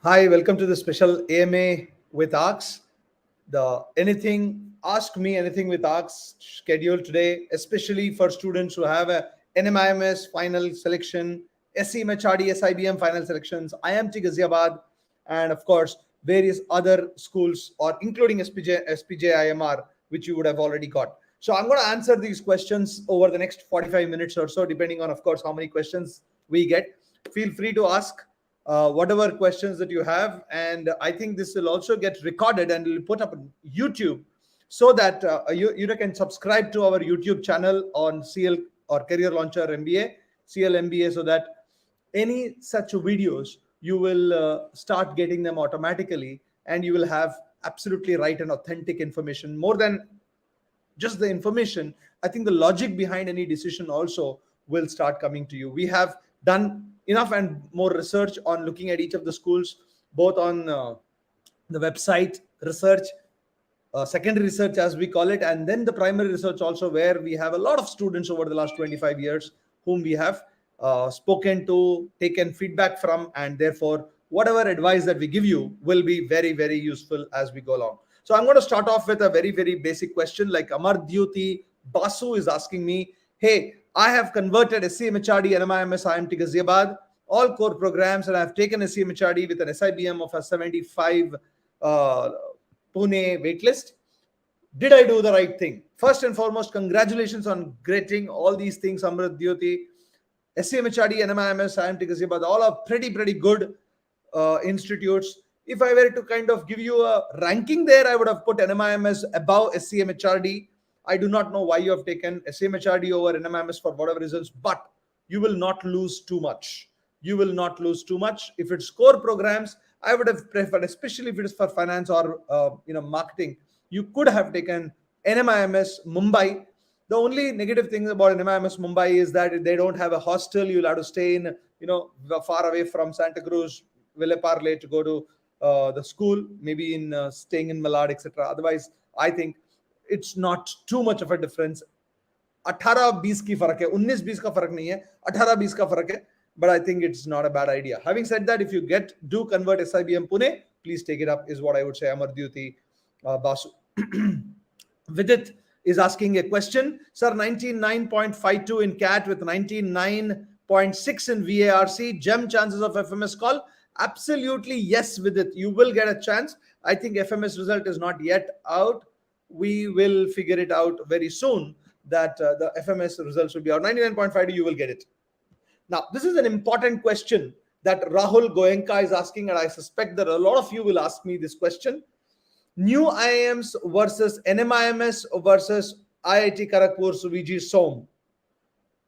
Hi, welcome to the special AMA with Arks. Ask me anything with Arks schedule today, especially for students who have a NMIMS final selection, SEMHRD, SIBM final selections, IMT Ghaziabad, and of course, various other schools, or including SPJ IMR, which you would have already got. So I'm going to answer these questions over the next 45 minutes or so, depending on, of course, how many questions we get. Feel free to ask whatever questions that you have, and I think this will also get recorded and will put up on YouTube, so that you can subscribe to our YouTube channel on CL or Career Launcher MBA, CL MBA, so that any such videos you will start getting them automatically, and you will have absolutely right and authentic information. More than just the information, I think the logic behind any decision also will start coming to you. We have done enough and more research on looking at each of the schools, both on the website research, secondary research as we call it, and then the primary research also, where we have a lot of students over the last 25 years whom we have spoken to, taken feedback from, and therefore whatever advice that we give you will be very, very useful as we go along. So I'm going to start off with a very, very basic question. Like Amar Dyuti Basu is asking me, hey, I have converted SCMHRD, NMIMS, IMT Ghaziabad, all core programs, and I've taken SCMHRD with an SIBM of a 75 Pune waitlist. Did I do the right thing? First and foremost, congratulations on getting all these things, Amrit Dyoti. SCMHRD, NMIMS, IMT Ghaziabad, all are pretty good institutes. If I were to kind of give you a ranking there, I would have put NMIMS above SCMHRD. I do not know why you have taken SCMHRD over NMIMS for whatever reasons, but you will not lose too much. You will not lose too much. If it's core programs, I would have preferred, especially if it is for finance or marketing, you could have taken NMIMS Mumbai. The only negative thing about NMIMS Mumbai is that they don't have a hostel. You'll have to stay in, far away from Santa Cruz, Villeparle to go to the school, maybe in staying in Malad, etc. Otherwise, I think it's not too much of a difference. 18-20 की फर्क है, 19-20 का फर्क नहीं है, 18-20 का फर्क है, but I think it's not a bad idea. Having said that, if you do convert SIBM Pune, please take it up, is what I would say. Amar Dyuti Basu. Vidit is asking a question. Sir, 99.52 in CAT with 99.6 in VARC. Gem chances of FMS call? Absolutely yes, Vidit. You will get a chance. I think FMS result is not yet out. We will figure it out very soon, that the FMS results will be out. 99.52, you will get it. Now, this is an important question that Rahul Goenka is asking, and I suspect that a lot of you will ask me this question. New IIMs versus NMIMS versus IIT Kharagpur VG SOM.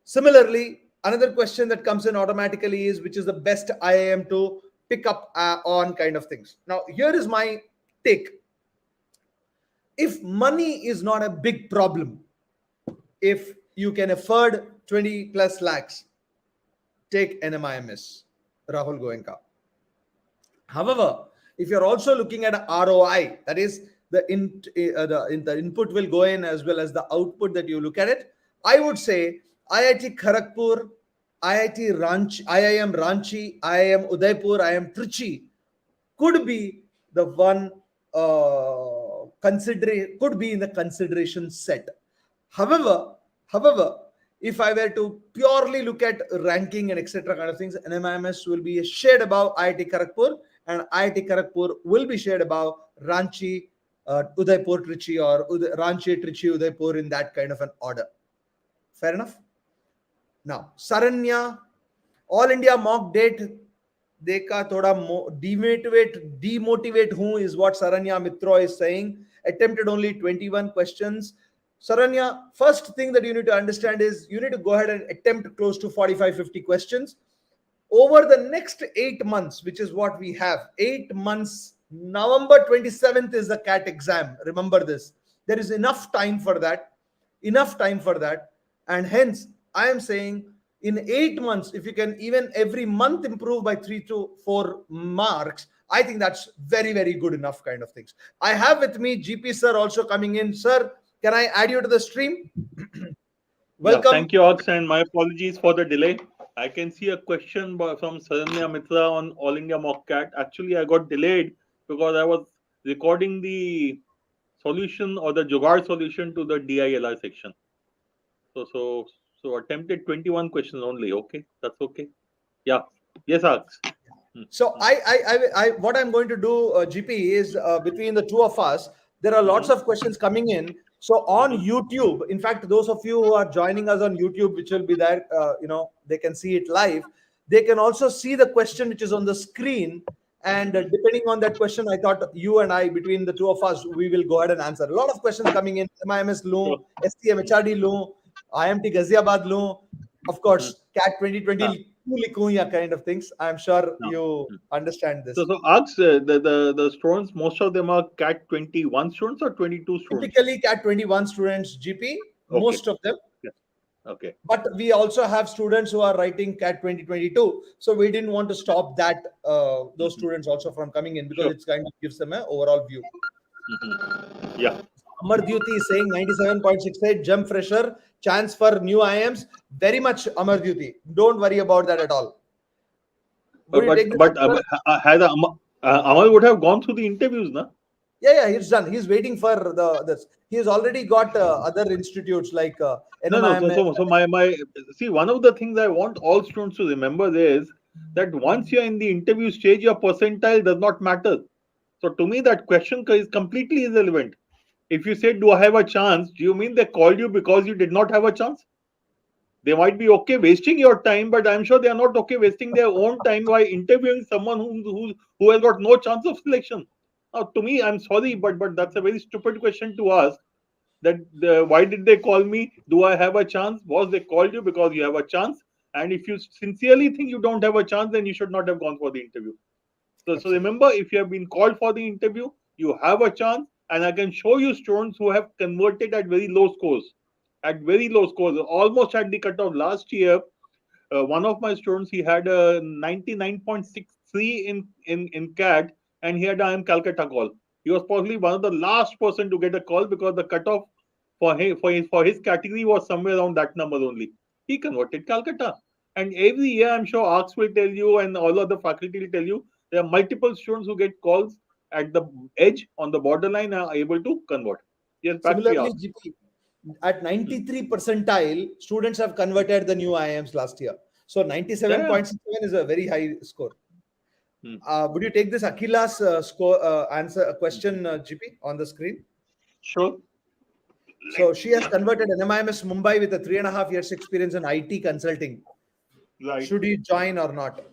Similarly, another question that comes in automatically is, which is the best IIM to pick up on kind of things. Now, here is my take. If money is not a big problem, if you can afford 20 plus lakhs, take NMIMS, Rahul Goenka. However, if you're also looking at ROI, that is the input will go in as well as the output that you look at it, I would say IIT Kharagpur, IIM Ranchi, IIM Udaipur, IIM Trichy could be the one could be in the consideration set. However, if I were to purely look at ranking and etc. kind of things, NMIMS will be a shade above IIT Kharagpur, and IIT Kharagpur will be shared above Ranchi, Udaipur, Trichy, or Ranchi, Trichy, Udaipur, in that kind of an order. Fair enough? Now, Saranya, All India mock date, देखा थोड़ा demotivate हूँ, is what Saranya Mitra is saying. Attempted only 21 questions. Saranya, first thing that you need to understand is you need to go ahead and attempt close to 45-50 questions. Over the next 8 months, which is what we have, 8 months, November 27th is the CAT exam. Remember this. There is enough time for that. And hence, I am saying in 8 months, if you can even every month improve by 3 to 4 marks, I think that's very, very good enough kind of things. I have with me GP sir also coming in. Sir, can I add you to the stream? Welcome. Yeah, thank you, Arks, and my apologies for the delay. I can see a question from Saranya Mitra on All India Mock Cat. Actually, I got delayed because I was recording the solution or the Jugaad solution to the DILR section. So attempted 21 questions only. Okay, that's okay. Yeah. Yes, Arks. So what I'm going to do, GP, is between the two of us, there are lots of questions coming in. So on YouTube, in fact, those of you who are joining us on YouTube, which will be there, they can see it live. They can also see the question which is on the screen. And depending on that question, I thought you and I, between the two of us, we will go ahead and answer. A lot of questions coming in. MIMS Loon, Sure. STMHRD Loon, IMT Ghaziabad Loon, of course, CAT Ah, 2020 Likuya kind of things. I'm sure ah. you understand So, this. so Arks, the students, most of them are CAT 21 students or 22 students? Typically, CAT 21 students, GP, Okay. most of them. Yeah. Okay. But we also have students who are writing CAT 2022. So we didn't want to stop that those students also from coming in because Sure. it's kind of gives them an overall view. Yeah. Amar Dyuti is saying 97.68 jump fresher chance for new IMs. Very much Amar Dyuti. Don't worry about that at all. Would you take this? Had Amal would have gone through the interviews, na? Yeah, he's done. He's waiting for the this. He's already got other institutes like No, no. NMIMS. So my see, one of the things I want all students to remember is that once you're in the interview stage, your percentile does not matter. So to me, that question is completely irrelevant. If you say, "Do I have a chance?" Do you mean they called you because you did not have a chance? They might be okay wasting your time, but I'm sure they are not okay wasting their own time by interviewing someone who has got no chance of selection. Now, to me, I'm sorry, but that's a very stupid question to ask. That why did they call me? Do I have a chance? Was they called you because you have a chance? And if you sincerely think you don't have a chance, then you should not have gone for the interview. So Absolutely. remember, if you have been called for the interview, you have a chance, and I can show you students who have converted at very low scores, almost at the cutoff. Last year, one of my students, he had a 99.63 in CAT, and he had a IIM Calcutta call. He was probably one of the last person to get a call because the cutoff for his category was somewhere around that number only. He converted Calcutta, and every year I'm sure Arks will tell you, and all other faculty will tell you, there are multiple students who get calls at the edge on the borderline and are able to convert. Yes, back to you, Similarly, Arks. GP, at 93 percentile, students have converted the new IIMs last year. So Yeah. 97.67 is a very high score. Hmm. Would you take this Akila's score answer question, GP, on the screen? Sure. So she has converted NMIMS Mumbai with a 3.5 years experience in IT consulting. Right. Should you join or not?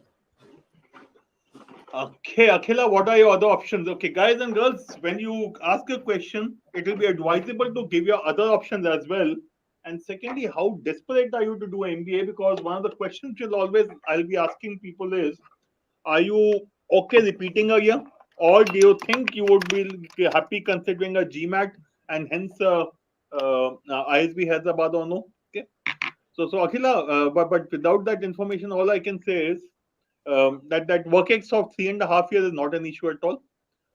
Okay, Akhila, what are your other options? Okay, guys and girls, when you ask a question, it will be advisable to give your other options as well. And secondly, how desperate are you to do MBA? Because one of the questions I'll be asking people is, are you okay repeating a year, or do you think you would be happy considering a GMAT and hence ISB Hyderabad or no? Okay, so Akhila, but without that information, all I can say is that work-ex of 3.5 years is not an issue at all.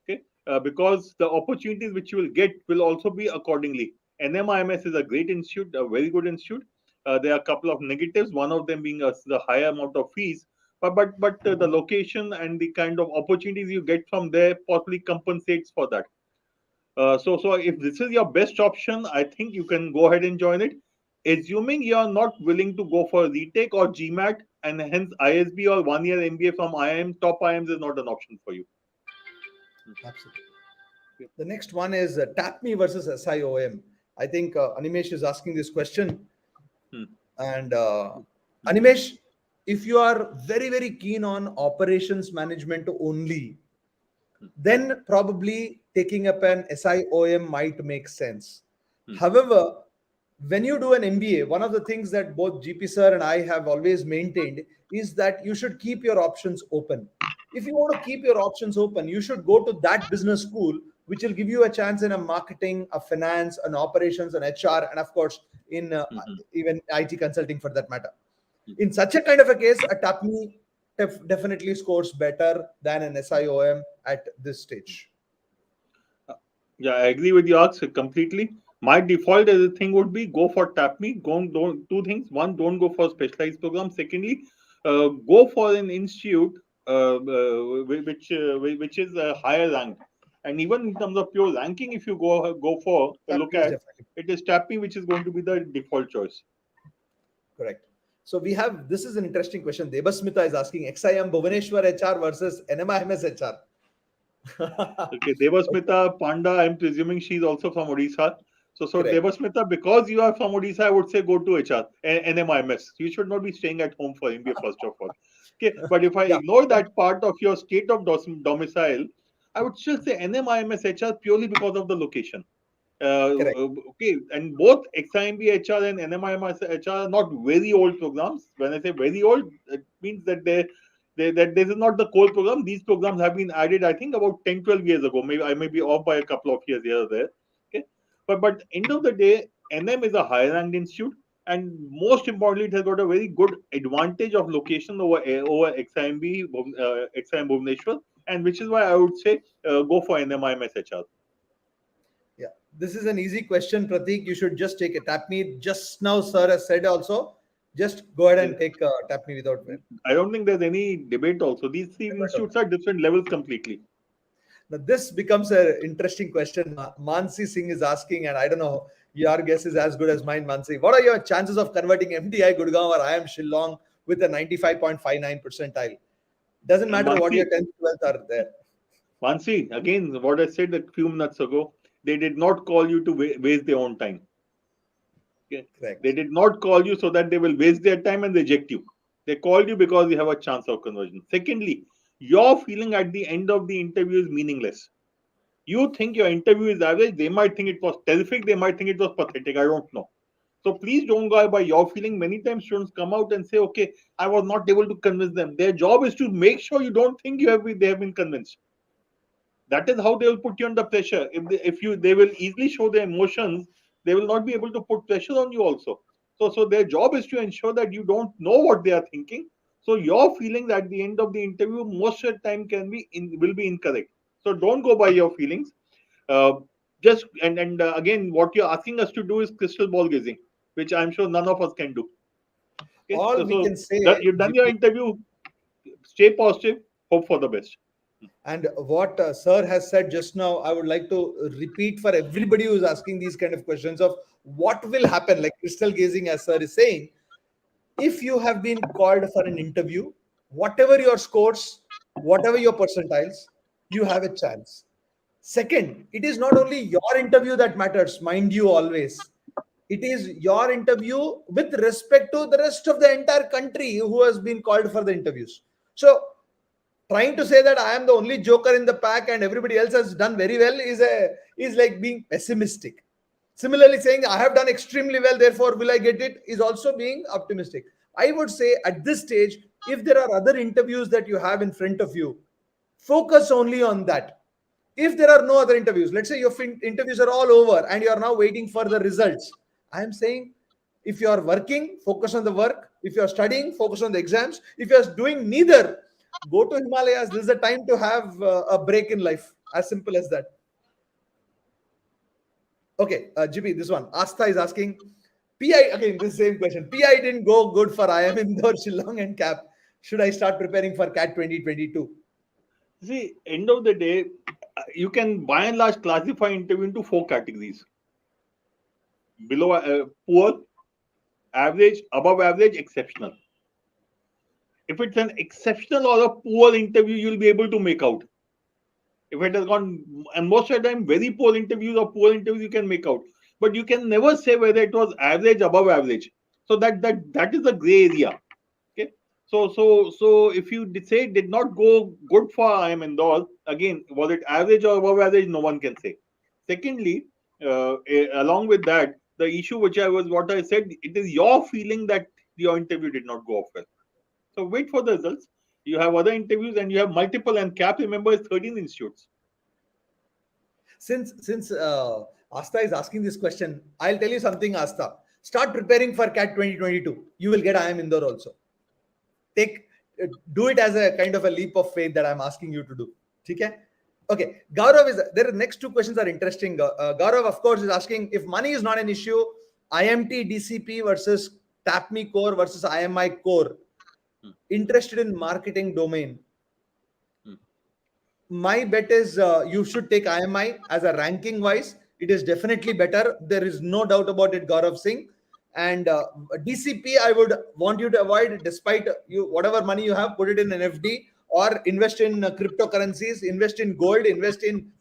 Okay, because the opportunities which you will get will also be accordingly. NMIMS is a great institute, a very good institute. There are a couple of negatives. One of them being the higher amount of fees, but the location and the kind of opportunities you get from there possibly compensates for that. So if this is your best option, I think you can go ahead and join it. Assuming you are not willing to go for retake or GMAT, and hence ISB or 1 year MBA from IIM, top IIMs is not an option for you. Absolutely. The next one is TAPME versus SIOM. I think Animesh is asking this question. Hmm. And Animesh, if you are very, very keen on operations management only, then probably taking up an SIOM might make sense. Hmm. However, when you do an MBA, one of the things that both GP sir and I have always maintained is that you should keep your options open. If you want to keep your options open, you should go to that business school, which will give you a chance in a marketing, a finance, an operations, an HR, and of course, in even IT consulting for that matter. In such a kind of a case, a TAPME definitely scores better than an SIOM at this stage. Yeah, I agree with you, Aks, completely. My default thing would be go for TAPME. Don't two things. One, don't go for specialized program. Secondly, go for an institute which is higher ranked. And even in terms of pure ranking, if you go for a look That is at definitely it, is TAPME which is going to be the default choice. correct. So we have, this is an interesting question. Debasmita is asking XIM Bhubaneswar HR versus NMIMS HR. Okay, Devasmita Panda, I'm presuming she's also from Odisha. So Correct. Devasmita, because you are from Odisha, I would say go to HR, NMIMS. You should not be staying at home for MBA first of all. Okay, but if I Yeah, ignore that part of your state of domicile, I would still say NMIMS HR purely because of the location. correct. Okay, and both XIMB HR and NMIMS HR are not very old programs. When I say very old, it means that that this is not the core program. These programs have been added, I think, about 10, 12 years ago. Maybe I may be off by a couple of years here or there. Okay, but end of the day, NM is a higher ranked institute, and most importantly, it has got a very good advantage of location over XIMB, XIM Bhubaneswar, and which is why I would say go for NMIMS HR. Yeah, this is an easy question, Pratik. You should just take a tap me. Just now, sir has said also. Just go ahead and take tap me without fear. I don't think there's any debate also. These three institutes are different levels completely. Now, this becomes an interesting question. Mansi Singh is asking, and I don't know, your guess is as good as mine, Mansi. What are your chances of converting MDI Gurgaon or IIM Shillong with a 95.59 percentile? Doesn't matter what your Mansi, 10th, 12th are there. Mansi, again, what I said a few minutes ago, they did not call you to waste their own time. Okay? They Correct. did not call you so that they will waste their time and reject you. They called you because you have a chance of conversion. Secondly, your feeling at the end of the interview is meaningless. You think your interview is average, they might think it was terrific, they might think it was pathetic. I don't know. So please don't go by your feeling. Many times students come out and say, okay, I was not able to convince them. Their job is to make sure you don't think they have been convinced. That is how they will put you under pressure. They will easily show their emotions, they will not be able to put pressure on you also. So their job is to ensure that you don't know what they are thinking. So your feelings at the end of the interview most of the time will be incorrect. So don't go by your feelings. Uh, just and again, what you're asking us to do is crystal ball gazing, which I'm sure none of us can do. Okay, All we can that say, you've done your GP, interview. Stay positive. Hope for the best. and what sir has said just now, I would like to repeat for everybody who's asking these kind of questions of what will happen, like crystal gazing, as sir is saying. If you have been called for an interview, whatever your scores, whatever your percentiles, you have a chance. Second, it is not only your interview that matters, mind you, always. It is your interview with respect to the rest of the entire country who has been called for the interviews. So, trying to say that I am the only joker in the pack and everybody else has done very well is like being pessimistic. Similarly, saying I have done extremely well, therefore will I get it, is also being optimistic. I would say at this stage, if there are other interviews that you have in front of you, focus only on that. If there are no other interviews, let's say your interviews are all over and you are now waiting for the results, I am saying if you are working, focus on the work. If you are studying, focus on the exams. If you are doing neither, go to Himalayas. This is the time to have a break in life. As simple as that. Okay, GB, this one. Asta is asking, PI, again, this same question. PI didn't go good for IIM Indore, Shillong, and CAP. Should I start preparing for CAT 2022? See, end of the day, you can by and large classify interview into four categories: below, poor, average, above average, exceptional. If it's an exceptional or a poor interview, you'll be able to make out. If it has gone, and most of the time, very poor interviews or poor interviews you can make out, but you can never say whether it was average, above average. So that is a gray area. Okay. So if you say it did not go good for IIM Indore, again, was it average or above average? No one can say. Secondly, along with that, the issue what I said, it is your feeling that your interview did not go off well. So wait for the results. You have other interviews and you have multiple, and CAP, remember, is 13 institutes. Since Asta is asking this question, I'll tell you something, Asta. Start preparing for CAT 2022. You will get IIM Indore also. Take Do it as a kind of a leap of faith that I'm asking you to do. Okay? Okay. Gaurav is there. Next two questions are interesting. Gaurav, of course, is asking if money is not an issue, IMT DCP versus TAPME core versus IMI core. interested in marketing domain, Hmm. my bet is you should take IMI as a ranking wise. It is definitely better. There is no doubt about it, Gaurav Singh. And DCP, I would want you to avoid, despite you whatever money you have, put it in an FD or invest in cryptocurrencies, invest in gold, invest in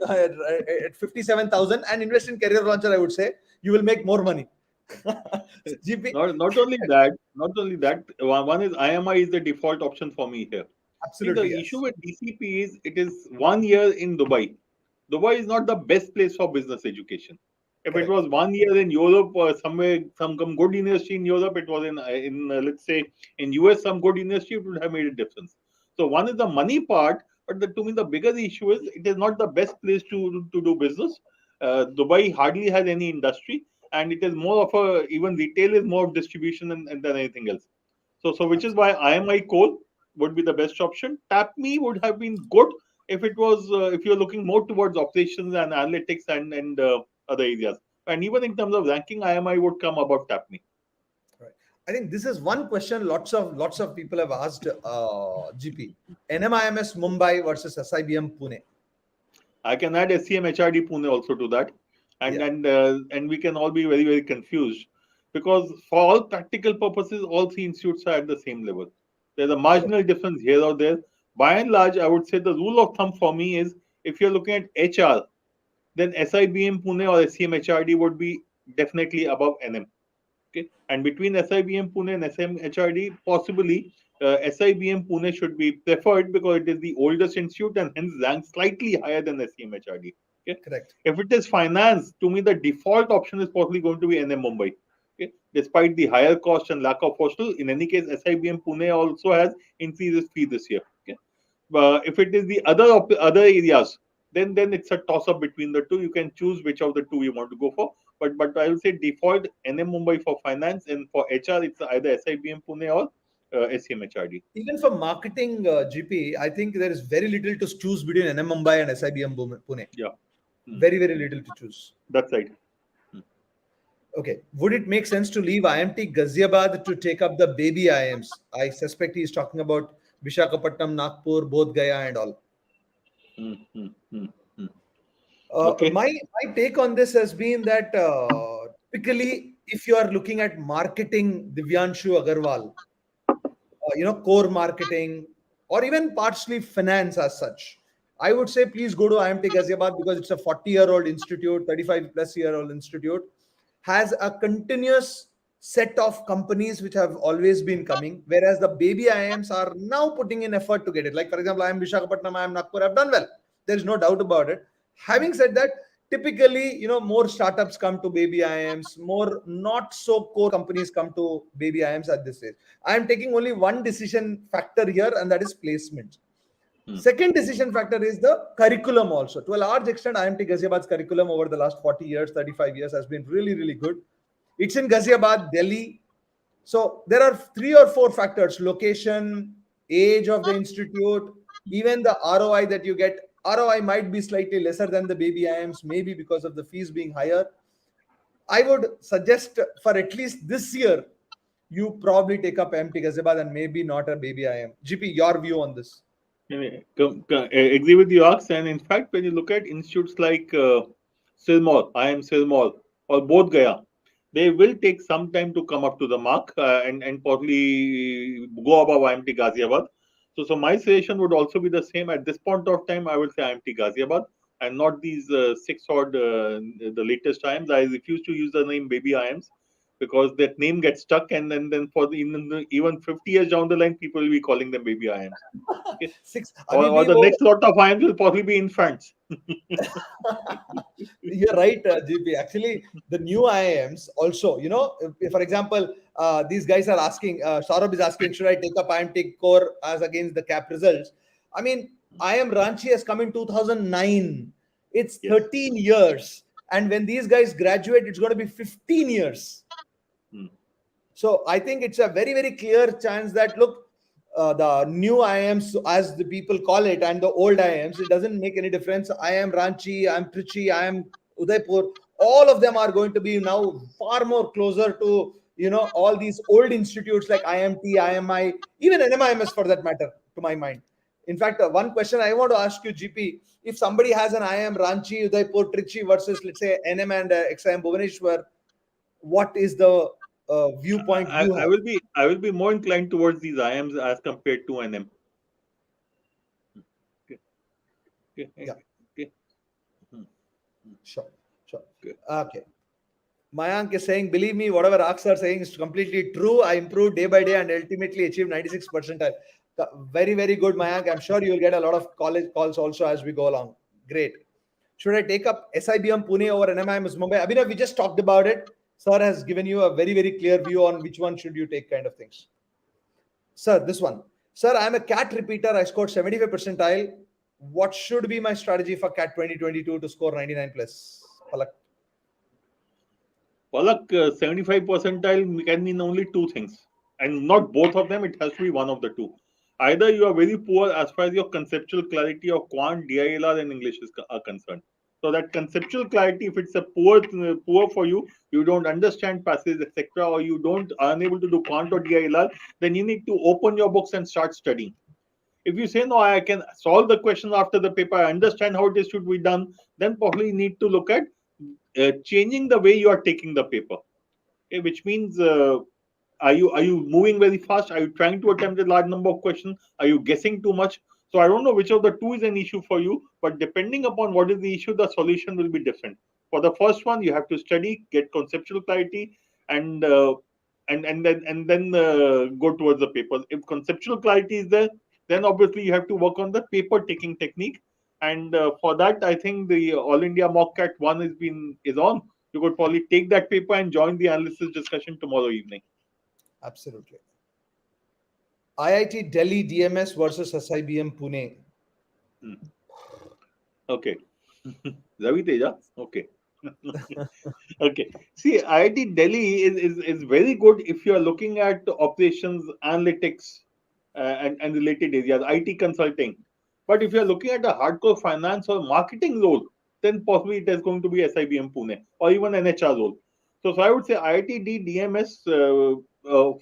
at 57,000 and invest in career launcher. I would say you will make more money. GP, Not only that, one is IMI is the default option for me here. See, the absolutely issue yes. with DCP is it is 1 year in Dubai. Dubai is not the best place for business education. If it Correct. was 1 year in Europe or somewhere, some good university in Europe, it was in let's say in US, some good university, it would have made a difference. So one is the money part, but to me the bigger issue is it is not the best place to do business. Dubai hardly has any industry, and it is more of a even retail is more of distribution than anything else. So which is why IMI Coal would be the best option. TapMe would have been good if it was if you're looking more towards operations and analytics and other areas. And even in terms of ranking, IMI would come above TapMe. Right. I think this is one question lots of people have asked GP. NMIMS Mumbai versus SIBM Pune. I can add SCM HRD Pune also to that, and Yeah, and we can all be very confused because for all practical purposes, all three institutes are at the same level. There's a correct. marginal difference here or there. By and large, I would say the rule of thumb for me is if you're looking at HR, then SIBM Pune or SCM HRD would be definitely above NM. Okay, and between SIBM Pune and SMHRD, possibly SIBM Pune should be preferred because it is the oldest institute and hence ranks slightly higher than SMHRD. Okay, Correct. if it is finance, to me the default option is probably going to be NM Mumbai. Okay, despite the higher cost and lack of hostel, in any case, SIBM Pune also has increased its fee this year. Okay, if it is the other areas, then it's a toss up between the two. You can choose which of the two you want to go for. But I will say default NM Mumbai for finance, and for HR it's either SIBM Pune or SCMHRD. Even for marketing, GP, I think there is very little to choose between NM Mumbai and SIBM Pune. Yeah, hmm, Very little to choose. that's right. Hmm. Okay. Would it make sense to leave IMT Ghaziabad to take up the baby IIMs? I suspect he is talking about Vishakhapatnam, Nagpur, Bodh Gaya, and all. Hmm, hmm, hmm, hmm. Okay. My take on this has been that typically, if you are looking at marketing, Divyanshu Agarwal, core marketing, or even partially finance as such, I would say please go to IMT Ghaziabad because it's a 40-year-old institute, 35 plus year old institute, has a continuous set of companies which have always been coming, whereas the baby IIMs are now putting in effort to get it. Like, for example, I am Vishakhapatnam, I am Nagpur, I've done well. There is no doubt about it. Having said that, typically, more startups come to baby IIMs, more not so core companies come to baby IIMs at this stage. I am taking only one decision factor here, and that is placement. Hmm, Second decision factor is the curriculum also. To a large extent, IMT Ghaziabad's curriculum over the last 40 years, 35 years has been really good. It's in Ghaziabad, Delhi. So there are three or four factors: location, age of the institute, even the ROI that you get. ROI might be slightly lesser than the baby IIMs, maybe because of the fees being higher. I would suggest for at least this year, you probably take up IMT Ghaziabad and maybe not a baby IIM. GP, your view on this? anyway, agree with you, Arks. And in fact, when you look at institutes like Silmore, IM Silmore, or Bodh Gaya, they will take some time to come up to the mark and probably go above IMT Ghaziabad. So my suggestion would also be the same. At this point of time, I would say IMT Ghaziabad and not these six odd the latest IMs. I refuse to use the name baby IMs because that name gets stuck, and then for even 50 years down the line, people will be calling them baby IMs. Okay, Six. or Abhi the wo next lot of IMs will probably be infants. You're right, GP. Actually, the new IIMs also, if, for example, these guys are asking, Saurabh is asking, should I take up IMT core as against the cap results? I mean, IIM Ranchi has come in 2009. It's Yes. 13 years. And when these guys graduate, it's going to be 15 years. Hmm. So I think it's a very clear chance that, look, the new IIMs, as the people call it, and the old IIMs, it doesn't make any difference. I am Ranchi, I am Trichy, I am Udaipur. All of them are going to be now far more closer to all these old institutes like IMT, IMI, even NMIMS for that matter, to my mind. In fact, one question I want to ask you, GP, if somebody has an IIM Ranchi, Udaipur, Trichy versus, let's say, NM and XIM Bhubaneswar, what is the viewpoint you have? I will be more inclined towards these IMs as compared to NM. Okay. Okay. Yeah. Okay. Hmm. Sure. Okay. Okay. Mayank is saying, believe me, whatever Arks are saying is completely true. I improved day by day and ultimately achieved 96 percentile. Very, very good, Mayank. I'm sure you'll get a lot of college calls also as we go along. Great. Should I take up SIBM Pune over NMIMS Mumbai? Abhinav, we just talked about it. Sir has given you a very, very clear view on which one should you take kind of things. Sir, this one. Sir, I'm a CAT repeater. I scored 75 percentile. What should be my strategy for CAT 2022 to score 99 plus? Palak. Palak, 75 percentile can mean only two things, and not both of them. It has to be one of the two. Either you are very poor as far as your conceptual clarity of quant, DILR, and English are concerned. So that conceptual clarity, if it's a poor for you, you don't understand passages, etc., or you are unable to do quant or DILR, then you need to open your books and start studying. If you say, no, I can solve the question after the paper, I understand how this should be done, then probably you need to look at changing the way you are taking the paper. Okay, which means, are you moving very fast? Are you trying to attempt a large number of questions? Are you guessing too much? So I don't know which of the two is an issue for you, but depending upon what is the issue, the solution will be different. For the first one, you have to study, get conceptual clarity, and then go towards the paper. If conceptual clarity is there, then obviously you have to work on the paper taking technique. And for that, I think the All India Mock Cat 1 is on. You could probably take that paper and join the analysis discussion tomorrow evening. Absolutely. IIT Delhi DMS versus SIBM Pune. Okay. Ravi Teja. Okay. Okay. See, IIT Delhi is very good if you are looking at operations, analytics, and related areas, IT consulting. But if you are looking at a hardcore finance or marketing role, then possibly it is going to be SIBM Pune or even an HR role. So I would say IIT DMS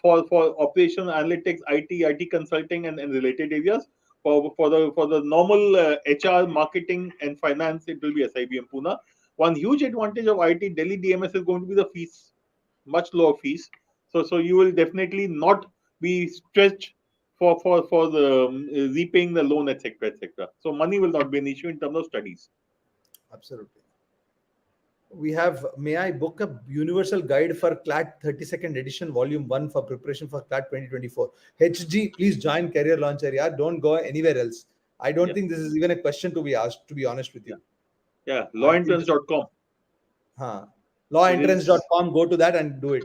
for operation, analytics, IT consulting, and related areas. For the normal HR, marketing, and finance, it will be SIBM Pune. One huge advantage of IIT Delhi DMS is going to be the fees, much lower fees. So you will definitely not be stretched for the repaying the loan, etc., etc. So money will not be an issue in terms of studies. Absolutely. We have, may I book a universal guide for CLAT 32nd edition, volume 1 for preparation for CLAT 2024? HG, please join Career Launcher. Yeah, don't go anywhere else. I don't think this is even a question to be asked, to be honest with you. Yeah, lawentrance.com. Lawentrance.com, go to that and do it.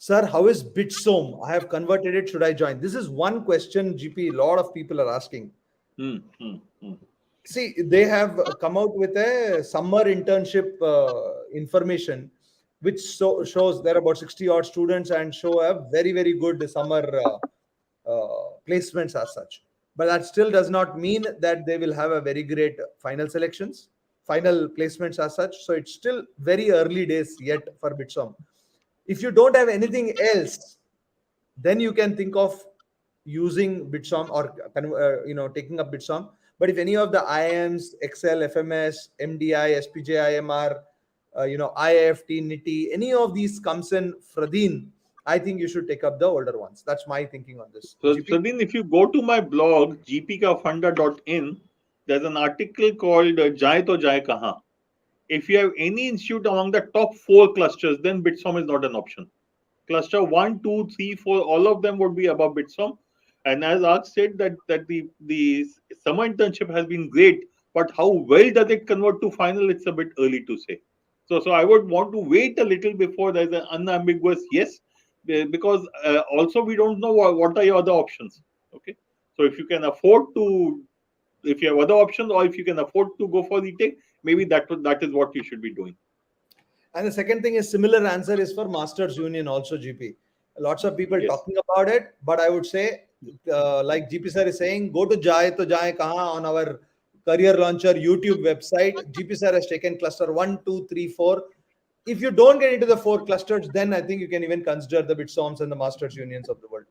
Sir, how is Bitsome? I have converted it. Should I join? This is one question, GP, a lot of people are asking. See, they have come out with a summer internship information, which shows there are about 60 odd students and show a very, very good summer placements as such. But that still does not mean that they will have a very great final placements as such. So it's still very early days yet for Bitsome. If you don't have anything else, then you can think of using Bitsome or taking up Bitsome. But if any of the IIMs, Excel, FMS, MDI, SPJIMR, IIFT, NITI, any of these comes in, Fradeen, I think you should take up the older ones. That's my thinking on this. So Fradeen, if you go to my blog, gpkafunda.in, there's an article called Jaye to Jaye Kahan. If you have any institute among the top 4 clusters, then Bitsome is not an option. Cluster 1, 2, 3, 4, all of them would be above Bitsome. And as Arks said, that the summer internship has been great, but how well does it convert to final? It's a bit early to say. So I would want to wait a little before there's an unambiguous yes, because also we don't know what are your other options. Okay, so if you can afford to, if you have other options, or if you can afford to go for retake, maybe that is what you should be doing. And the second thing is similar answer is for Masters Union also, GP. Lots of people talking about it, but I would say, like GP sir is saying, go to Jaye Kahan on our Career Launcher YouTube website. GP sir has taken cluster 1, 2, 3, 4. if you don't get into the 4 clusters, then I think you can even consider the Bitsoms and the Masters Unions of the world.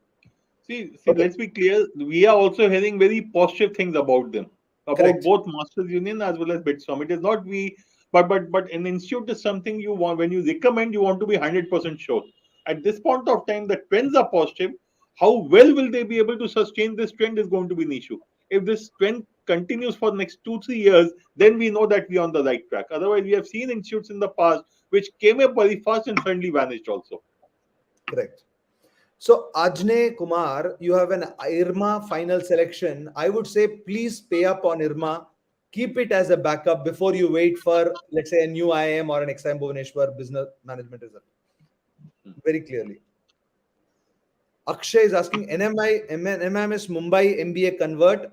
See, Okay. let's be clear. We are also hearing very positive things about them, about Correct. both Masters Union as well as Bitsom. It is not we, but an institute is something you want. When you recommend, you want to be 100% sure. At this point of time, the trends are positive. How well will they be able to sustain this trend is going to be an issue. If this trend continues for the next 2-3 years, then we know that we are on the right track. Otherwise, we have seen institutes in the past which came up very fast and suddenly vanished also. Correct. So Ajne Kumar, you have an IRMA final selection. I would say please pay up on IRMA. Keep it as a backup before you wait for, let's say, a new IIM or an XIM Bhubaneswar business management result. Very clearly. Akshay is asking MMS Mumbai MBA convert.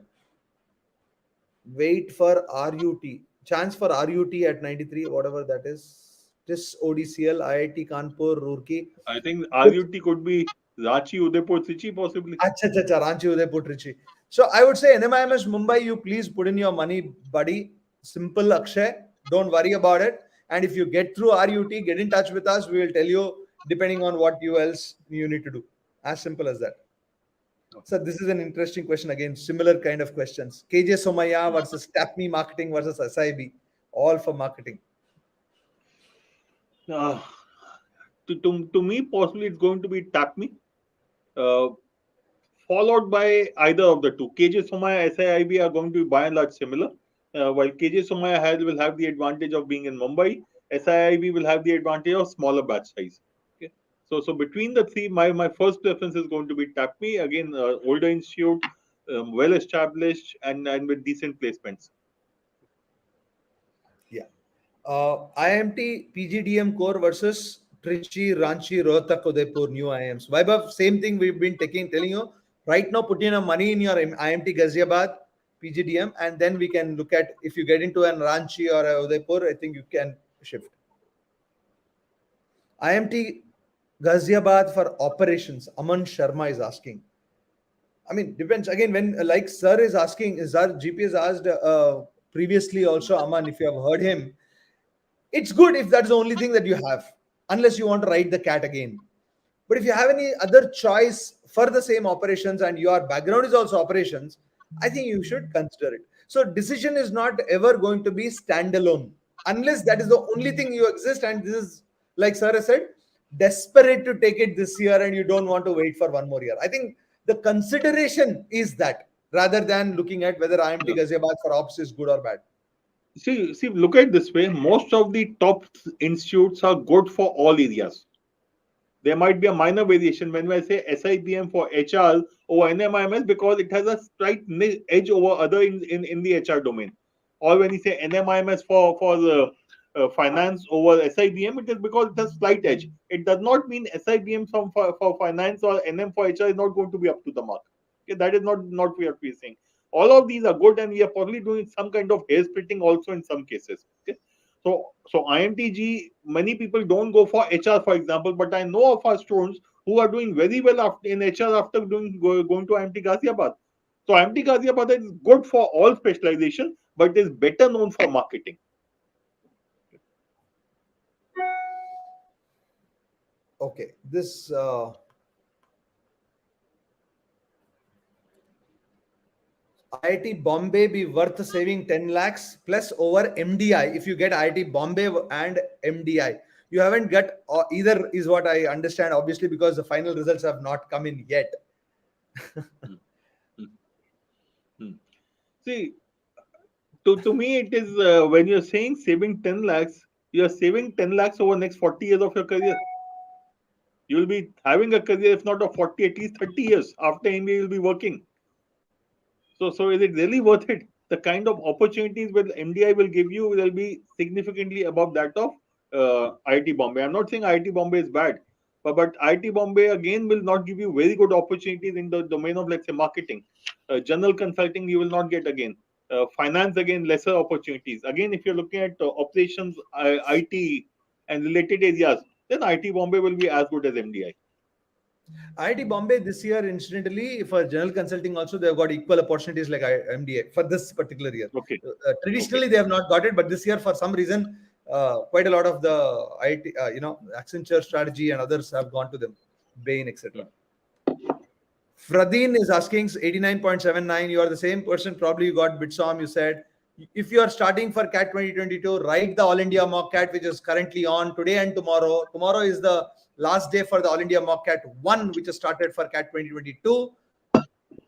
Wait for RUT. Chance for RUT at 93, whatever that is. This ODCL, IIT Kanpur, Roorkee. I think RUT could be Ranchi, Udaipur, Trichy possibly. Acha, acha, Ranchi, Udaipur, Trichy. So I would say NMIMS Mumbai, you please put in your money, buddy. Simple, Akshay. Don't worry about it. And if you get through RUT, get in touch with us. We will tell you depending on what else you need to do. As simple as that. So this is an interesting question again. Similar kind of questions. KJ Somaya versus Tap Me Marketing versus SIB. All for marketing. To me, possibly it's going to be Tap Me, followed by either of the two. KJ Somaya, SIB are going to be by and large similar. While KJ Somaya will have the advantage of being in Mumbai, SIB will have the advantage of smaller batch size. Okay, so between the three, my first preference is going to be Tap Me. Again, older institute, well established, and with decent placements. Yeah. IMT PGDM core versus Trichy, Ranchi, Rohtak, Udaipur, new IIMs. Vaibhav, same thing we've been telling you. Right now, put in your money in your IMT Ghaziabad, PGDM, and then we can look at if you get into an Ranchi or a Udaipur, I think you can shift. IMT Ghaziabad for operations. Aman Sharma is asking. I mean, depends again when like Sir is asking. Sir GP has asked previously also. Aman, if you have heard him, it's good if that's the only thing that you have, unless you want to ride the cat again. But if you have any other choice for the same operations and your background is also operations, I think you should consider it. So decision is not ever going to be standalone unless that is the only thing you exist. And this is, like Sir has said, desperate to take it this year and you don't want to wait for one more year. I think the consideration is that rather than looking at whether IMT Ghaziabad for ops is good or bad. See, look at it this way. Most of the top institutes are good for all areas. There might be a minor variation when I say SIBM for HR over NMIMS because it has a slight edge over other in the HR domain. Or when you say NMIMS for the finance over SIBM, it is because it has slight edge. It does not mean SIBM for finance or NM for HR is not going to be up to the mark. Okay, that is not what we are saying. All of these are good, and we are probably doing some kind of hair splitting also in some cases. Okay, so IMTG, many people don't go for HR, for example, but I know of our students who are doing very well in HR after going to IMT Ghaziabad. So IMT Ghaziabad is good for all specialization, but is better known for marketing. Okay, this IIT Bombay be worth saving 10 lakhs plus over MDI if you get IIT Bombay and MDI. You haven't got either, is what I understand, obviously, because the final results have not come in yet. See, to me, it is when you're saying saving 10 lakhs, you're saving 10 lakhs over next 40 years of your career. You'll be having a career, if not of 40, at least 30 years after MBA, you'll be working. So is it really worth it? The kind of opportunities that MDI will give you will be significantly above that of IIT Bombay. I'm not saying IIT Bombay is bad, but IIT Bombay again will not give you very good opportunities in the domain of, let's say, marketing. General consulting you will not get again. Finance again, lesser opportunities. Again, if you're looking at operations, IT and related areas, then IIT Bombay will be as good as MDI. IIT Bombay this year, incidentally, for general consulting also, they've got equal opportunities like MDA for this particular year. Okay. Traditionally, they have not got it, but this year, for some reason, quite a lot of the IT, Accenture strategy and others have gone to them, Bain, etc. Fradin is asking 89.79. You are the same person. Probably you got Bitsom. You said if you are starting for CAT 2022, write the All India Mock CAT, which is currently on today and tomorrow. Tomorrow is the last day for the All India Mock CAT 1, which is started for CAT 2022.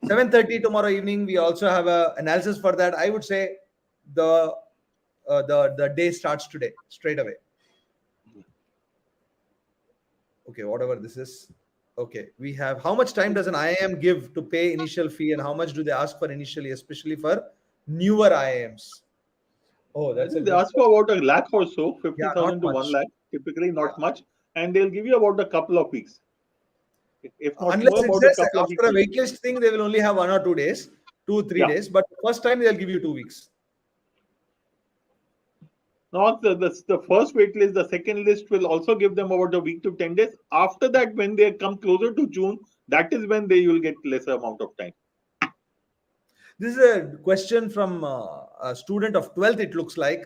7:30 tomorrow evening. We also have a analysis for that. I would say the the day starts today, straight away. Okay, whatever this is. Okay, we have how much time does an IIM give to pay initial fee, and how much do they ask for initially, especially for newer IIMs? Oh, I that's a think they good ask for question. about a lakh or so, Yeah, not 50,000 to 1 much. lakh, typically Yeah. not much. And they'll give you about a couple of weeks. If not Unless more, it about a says couple of weeks. after a waitlist thing, they will only have 1 or 2 days, 2 3 days. Yeah. But first time they'll give you 2 weeks. Not the first wait list, the second list will also give them about a week to 10 days. After that, when they come closer to June, that is when they will get lesser amount of time. This is a question from a student of 12th. It looks like.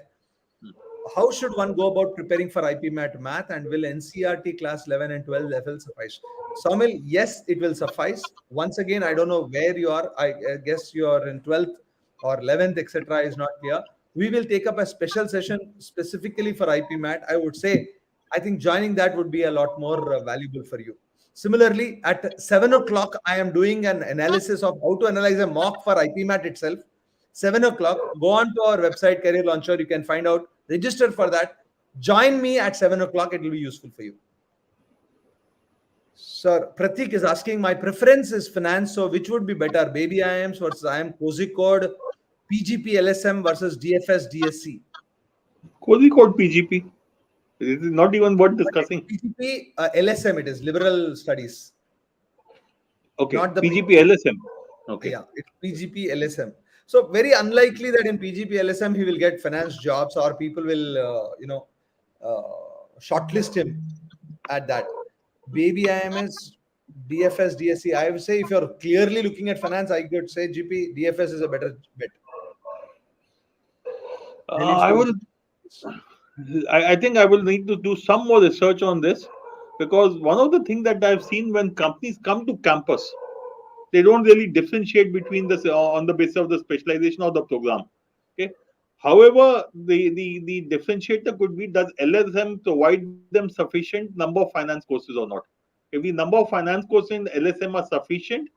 How should one go about preparing for IP Math, and will NCRT class 11 and 12 level suffice? Saumil, yes, it will suffice. Once again, I don't know where you are. I guess you are in 12th or 11th, etc. is not clear. We will take up a special session specifically for IP Math. I would say, I think joining that would be a lot more valuable for you. Similarly, at 7 o'clock, I am doing an analysis of how to analyze a mock for IP Math itself. 7 o'clock, go on to our website, Career Launcher. You can find out, register for that. Join me at 7 o'clock. It will be useful for you. Sir, Pratik is asking, my preference is finance. So, which would be better? Baby IIMs versus IIM, Cozy Code, PGP LSM versus DFS DSC. Cozy code PGP. This is not even worth discussing. PGP LSM, it is liberal studies, Okay. not the PGP LSM. Okay. Yeah, it's PGP LSM. So very unlikely that in PGP LSM he will get finance jobs, or people will shortlist him at that. Baby IMS, DFS, DSC. I would say if you're clearly looking at finance, I could say GP DFS is a better bet. Delete I for will. I think I will need to do some more research on this, because one of the things that I've seen when companies come to campus, they don't really differentiate between this on the basis of the specialization or the program. Okay. However, the differentiator could be, does LSM provide them sufficient number of finance courses or not? If the number of finance courses in LSM are sufficient,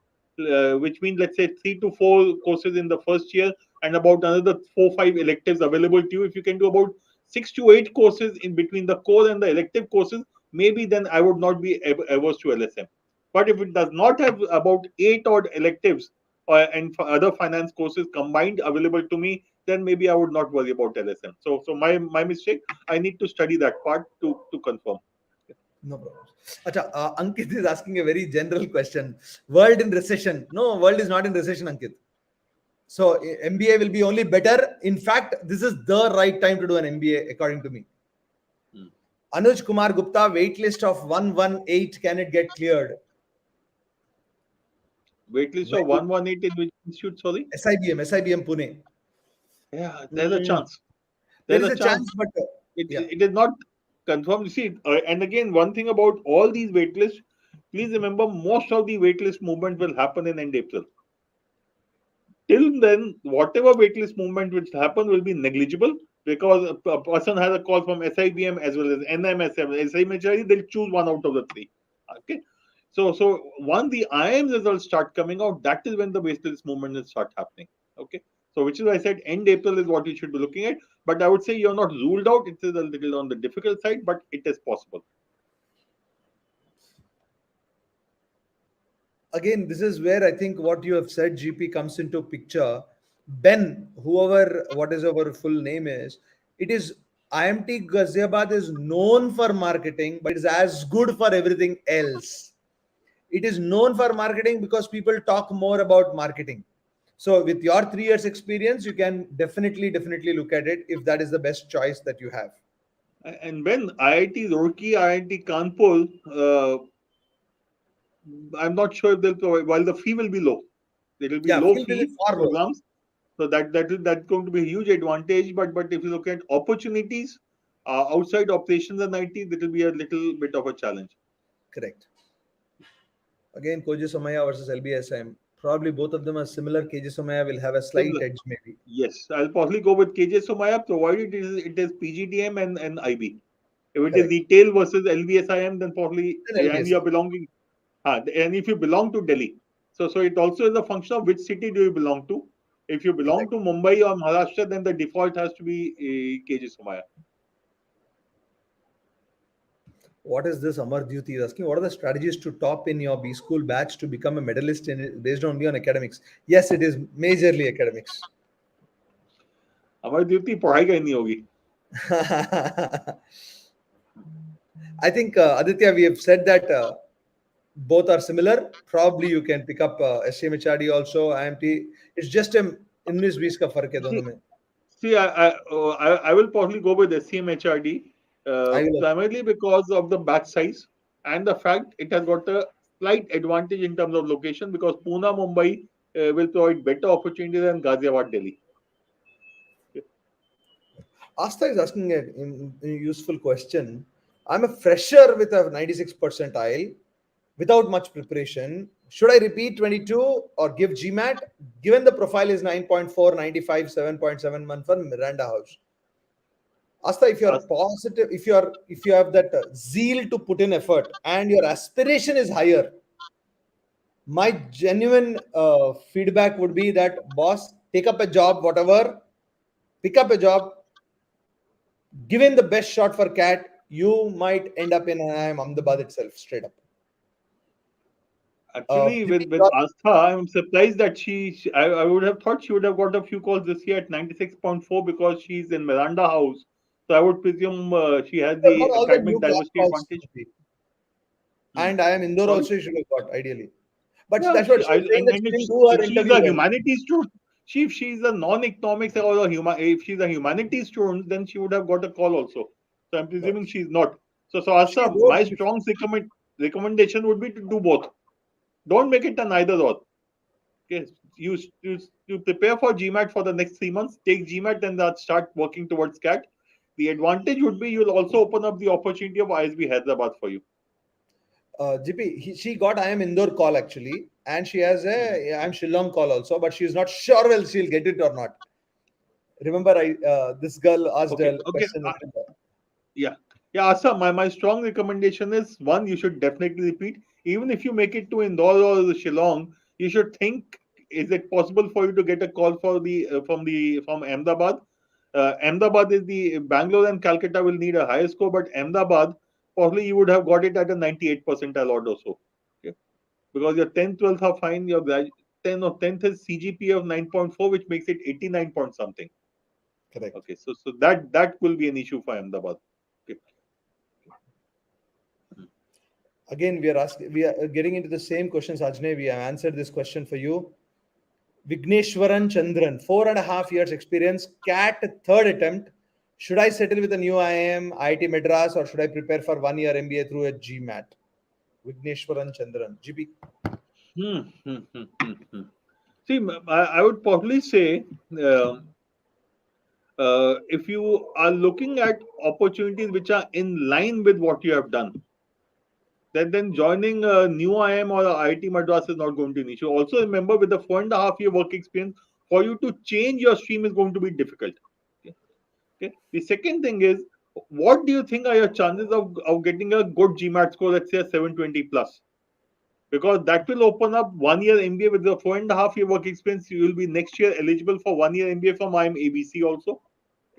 which means let's say 3 to 4 courses in the first year and about another 4 or 5 electives available to you, if you can do about 6 to 8 courses in between the core and the elective courses, maybe then I would not be averse to LSM. But if it does not have about 8 odd electives and other finance courses combined available to me, then maybe I would not worry about LSM. So my mistake. I need to study that part to confirm. No problem. Acha, Ankit is asking a very general question. World in recession? No, world is not in recession, Ankit. So MBA will be only better. In fact, this is the right time to do an MBA, according to me. Anuj Kumar Gupta, wait list of 118. Can it get cleared? Waitlist of 118 in which institute? Sorry. SIBM Pune. Yeah, there's a chance. There There's is a a chance. chance, but It is not confirmed. You see, and again, one thing about all these waitlists, please remember, most of the waitlist movement will happen in end April. Till then, whatever waitlist movement which happen will be negligible, because a person has a call from SIBM as well as NMSM, SIMHI, they'll choose one out of the three. Okay. So once the IIM results start coming out, that is when the waitlist movement will start happening. Okay. So which is why I said end April is what you should be looking at. But I would say you're not ruled out. It is a little on the difficult side, but it is possible. again, this is where I think what you have said, GP, comes into picture. Ben, whoever, what is our full name is, it is IMT Ghaziabad is known for marketing, but it's as good for everything else. It is known for marketing because people talk more about marketing. So, with your 3 years experience, you can definitely look at it if that is the best choice that you have. And when IIT Roorkee, IIT Kanpur, I'm not sure if they'll provide, while the fee will be low. There will be Yeah, low field is fee far lower. programs. So that's going to be a huge advantage. But if you look at opportunities, Outside operations and IT, it will be a little bit of a challenge. Correct. Again, Koji Somaya versus LBSM. Probably both of them are similar. KJ Somaya will have a slight Similar. edge, maybe. Yes, I'll probably go with KJ Somaya, provided it is PGDM and IB. If it is Correct. retail versus LBSIM, then probably, Then and you are LBSM. belonging, and if you belong to Delhi, so it also is a function of which city do you belong to. If you belong Correct. to Mumbai or Maharashtra, then the default has to be KJ Somaya. What is this? Amar Duty is asking, what are the strategies to top in your B school batch to become a medalist based only on academics? Yes, it is majorly academics. हमारी duty पढ़ाई करनी होगी. I think, Aditya, we have said that both are similar. Probably you can pick up SCMHRD also, IMT. It's just a 19-20 का फर्क है दोनों में. See, I will probably go with SCMHRD I will. primarily because of the batch size and the fact it has got a slight advantage in terms of location, because Pune, Mumbai will provide better opportunities than Ghaziabad, Delhi. Asta is asking a useful question. I'm a fresher with a 96 percentile without much preparation. Should I repeat 22 or give GMAT? Given the profile is 9.4, 95, 7.71 for Miranda House. Asta, if you're positive, if you have that zeal to put in effort and your aspiration is higher, my genuine feedback would be that, boss, take up a job, whatever, pick up a job, given the best shot for cat, you might end up in IIM Ahmedabad itself, straight up. Actually, with Astha, I'm surprised that I would have thought she would have got a few calls this year at 96.4 because she's in Miranda House. So I would presume she has the all the academic new class diversity calls, advantage. and I am Indore Sorry? also, you should have got ideally. But Yeah, that's what she's saying, that she didn't do her if she's interview a well. humanities student, if she's a non-economics or if she's a humanities student, then she would have got a call also. So I'm presuming she's not. So She Astha, wrote my strong recommendation would be to do both. Don't make it an either or. Okay, you prepare for GMAT for the next 3 months. Take GMAT, then start working towards CAT. The advantage would be you'll also open up the opportunity of ISB Hyderabad for you. GP, she got I am Indore call actually, and she has a I am Shillong call also, but she's not sure whether she'll get it or not. Remember, this girl asked Okay, a okay. question. Yeah. Yeah, Asa, my strong recommendation is, one, you should definitely repeat. Even if you make it to Indore or Shillong, you should think, is it possible for you to get a call for from Ahmedabad? Ahmedabad is the Bangalore and Calcutta will need a higher score, but Ahmedabad, probably you would have got it at a 98 percentile odd or so. Okay? Because your 10th, 12th are fine, your 10th is CGPA of 9.4, which makes it 89 point something. Correct. Okay, so that will be an issue for Ahmedabad. Okay. Again, we are getting into the same questions, Ajne. We have answered this question for you. Vigneshwaran Chandran, 4.5 years experience, CAT third attempt. Should I settle with a new IIM, IIT Madras, or should I prepare for 1 year MBA through a GMAT? Vigneshwaran Chandran, GB. See, I would probably say, if you are looking at opportunities which are in line with what you have done, then joining a new IIM or IIT Madras is not going to be an issue. Also, remember, with the 4.5 year work experience, for you to change your stream is going to be difficult. Okay. The second thing is, what do you think are your chances of getting a good GMAT score, let's say a 720 plus? Because that will open up 1 year MBA with the 4.5 year work experience. You will be next year eligible for 1 year MBA from IIM ABC also.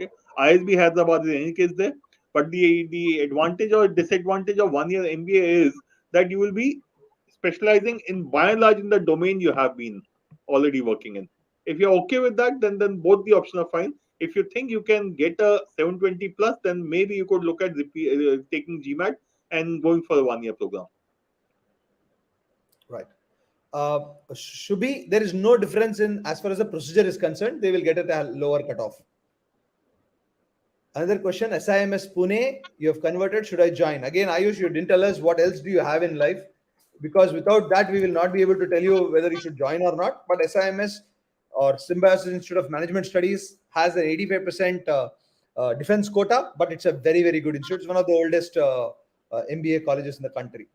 Okay. ISB Hyderabad is in any case there. But the advantage or disadvantage of 1 year MBA is that you will be specializing in, by and large, in the domain you have been already working in. If you're okay with that, then both the options are fine. If you think you can get a 720 plus, then maybe you could look at taking GMAT and going for a 1 year program. Right. Shubhi, there is no difference in as far as the procedure is concerned. They will get at a lower cutoff. Another question, SIMS Pune, you have converted. Should I join? Again, Ayush, you didn't tell us what else do you have in life, because without that, we will not be able to tell you whether you should join or not. But SIMS or Symbiosis Institute of Management Studies has an 85% defense quota, but it's a very, very good institute. It's one of the oldest MBA colleges in the country.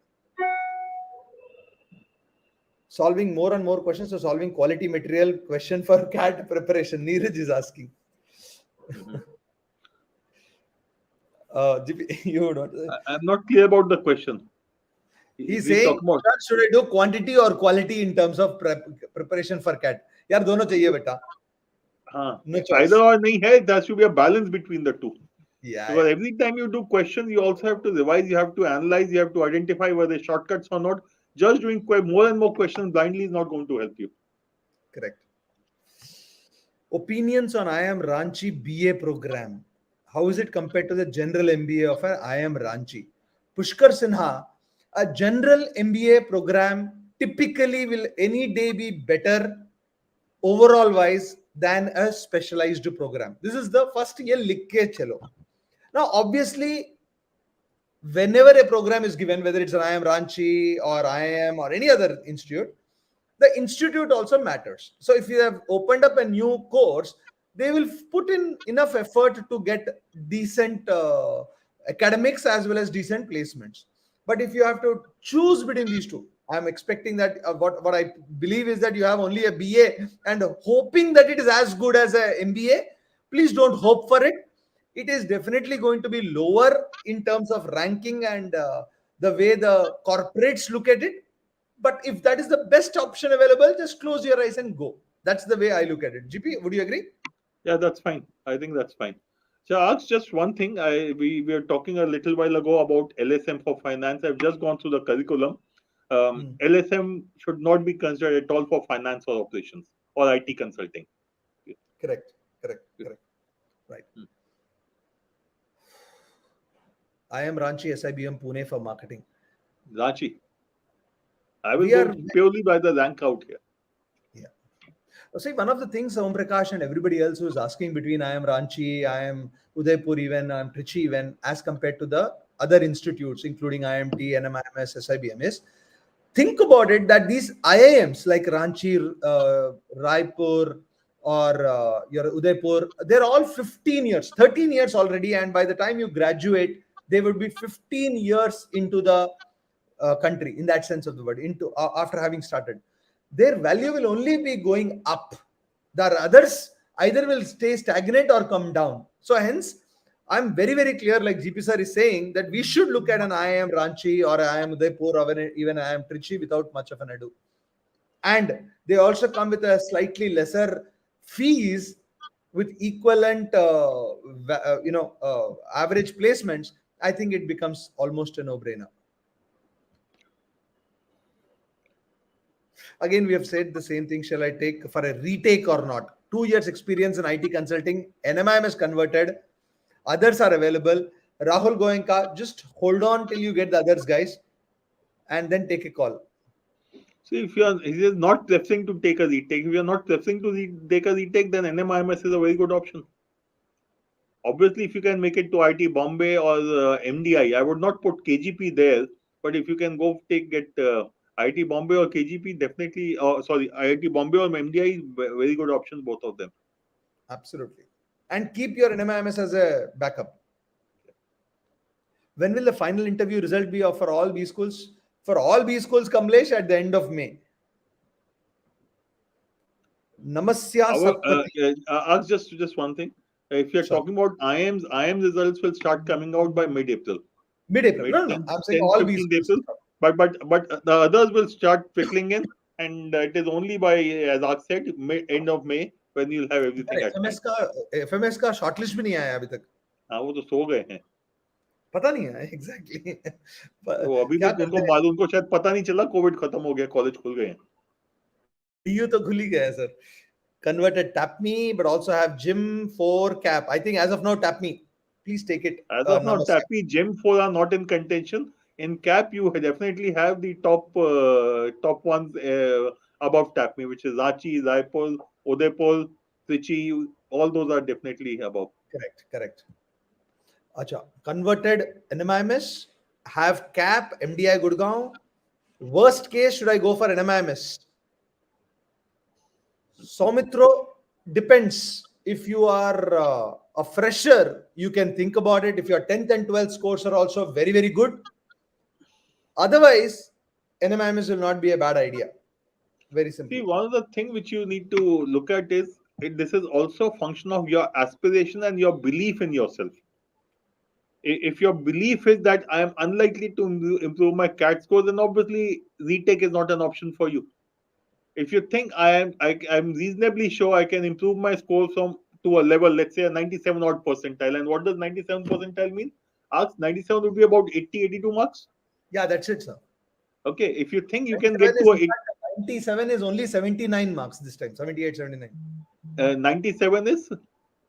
Solving more and more questions, so solving quality material question for CAT preparation. Neeraj is asking. GP, you don't. I'm not clear about the question. He's We saying, talk about should I do quantity or quality in terms of preparation for CAT? यार दोनों चाहिए बेटा. No choice. either or nahi hai. There should be a balance between the two. Yeah, Because yeah. every time you do questions, you also have to revise, you have to analyze, you have to identify whether shortcuts or not. Just doing more and more questions blindly is not going to help you. Correct. Opinions on IIM Ranchi BA program. How is it compared to the general MBA of an IIM Ranchi? Pushkar Sinha, a general MBA program typically will any day be better overall wise than a specialized program. This is the first year likke chalo. Now, obviously, whenever a program is given, whether it's an IIM Ranchi or IIM or any other institute, the institute also matters. So if you have opened up a new course, they will put in enough effort to get decent academics as well as decent placements. But if you have to choose between these two, I'm expecting that what I believe is that you have only a BA and hoping that it is as good as a MBA. Please don't hope for it. It is definitely going to be lower in terms of ranking and the way the corporates look at it. But if that is the best option available, just close your eyes and go. That's the way I look at it. GP, would you agree? Yeah, that's fine. I think that's fine. So, Arks, just one thing. We were talking a little while ago about LSM for finance. I've just gone through the curriculum. LSM should not be considered at all for finance or operations or IT consulting. Correct. Right. IIM Ranchi, SIBM Pune for marketing. Ranchi. I will go purely by the rank out here. Yeah. See, one of the things Om Prakash and everybody else who is asking between IIM Ranchi, IIM Udaipur even, IIM Trichy even, as compared to the other institutes, including IMT, NMIMS, SIBM, is think about it that these IIMs like Ranchi, Raipur, or your Udaipur, they're all 15 years, 13 years already. And by the time you graduate, they would be 15 years into the country in that sense of the word, into after having started. Their value will only be going up. The others either will stay stagnant or come down. So hence, I'm very, very clear, like GP sir is saying, that we should look at an IIM Ranchi or IIM Udaipur or even IIM Trichy without much of an ado. And they also come with a slightly lesser fees with equivalent, average placements. I think it becomes almost a no-brainer. Again, we have said the same thing. Shall I take for a retake or not? 2 years experience in IT consulting. NMIM is converted. Others are available. Rahul Goenka, just hold on till you get the others, guys, and then take a call. See, if he is not preferring to take a retake, if you are not preferring to take a retake, then NMIMS is a very good option. Obviously, if you can make it to IT Bombay or MDI, I would not put KGP there. But if you can get IT Bombay or KGP, definitely. IIT Bombay or MDI, very good option, both of them. Absolutely. And keep your NMIMS as a backup. When will the final interview result be for all B schools? For all B schools, Kamlesh, at the end of May. Namasya Ask just one thing. If you're talking about IIM results will start coming out by mid-April. Mid-April. No. I'm saying all B schools. April. But the others will start trickling in, and it is only by, as Arks said, end of May when you'll have everything. FMS का shortlist भी नहीं आया अभी तक. हाँ, वो तो सो गए हैं. पता नहीं है exactly. वो अभी तक उनको शायद पता नहीं चला कोविड खत्म हो गया, कॉलेज खुल गए हैं. DU तो खुल ही गया है, sir. Converted TAPME, but also have GYM 4 CAP. I think as of now, TAPME, please take it. As of now, TAPME, GYM 4 are not in contention. In CAP, you definitely have the top ones above TAPME, which is Ranchi, Raipur, Udaipur, Trichy. All those are definitely above. Correct. Acha, converted NMIMS, have CAP, MDI Gurgaon. Worst case, should I go for NMIMS? Saumitro, depends. if you are a fresher, you can think about it. If your 10th and 12th scores are also very, very good, otherwise, NMIMS will not be a bad idea. Very See, simply. one of the things which you need to look at is this is also a function of your aspiration and your belief in yourself. If your belief is that I am unlikely to improve my CAT score, then obviously retake is not an option for you. If you think I'm reasonably sure I can improve my score from to a level, let's say a 97 odd percentile, and what does 97 percentile mean? Ask 97 would be about 80, 82 marks. Yeah, that's it, sir. Okay, if you think you can 97 get is, to in fact, 97 is only 79 marks this time. 78, 79. 97 is